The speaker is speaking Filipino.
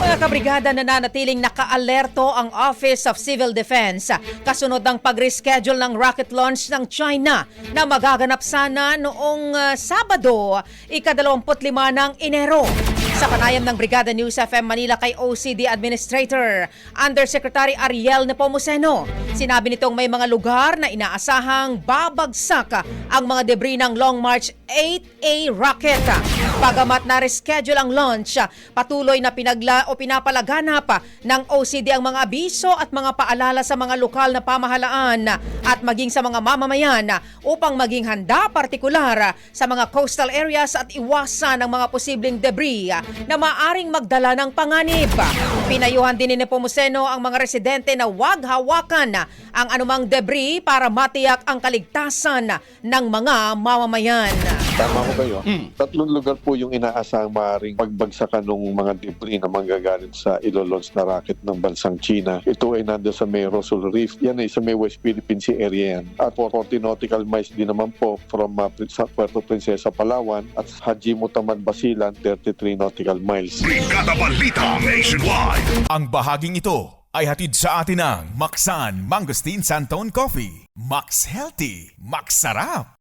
Mga kabrigada, nananatiling naka-alerto ang Office of Civil Defense kasunod ng pag-reschedule ng rocket launch ng China na magaganap sana noong Sabado, ika-25 ng Enero. Sa panayam ng Brigada News FM Manila kay OCD Administrator Undersecretary Ariel Nepomuceno, sinabi nitong may mga lugar na inaasahang babagsak ang mga debris ng Long March 8A rocket. Bagamat na reschedule ang launch, patuloy na pinapalaganap ng OCD ang mga abiso at mga paalala sa mga lokal na pamahalaan at maging sa mga mamamayan upang maging handa partikular sa mga coastal areas at iwasan ang mga posibleng debris na maaring magdala ng panganib. Pinayuhan din ni Nepomuceno ang mga residente na huwag hawakan ang anumang debris para matiyak ang kaligtasan ng mga mamamayan. Tama ko kayo. Tatlong lugar po yung inaasahang maaaring pagbagsakan ng mga debris na manggagaling sa ilo-launch na rocket ng bansang China. Ito ay nando sa may Rosal Reef. Yan ay sa may West Philippine Sea area yan. At 40 nautical miles din naman po from Puerto Princesa, Palawan at Haji Mutaman, Basilan, 33 nautical miles. Brigada Balita Nationwide. Ang bahaging ito ay hatid sa atin ng Maxan Mangosteen Santon Coffee. Max Healthy, Max Sarap.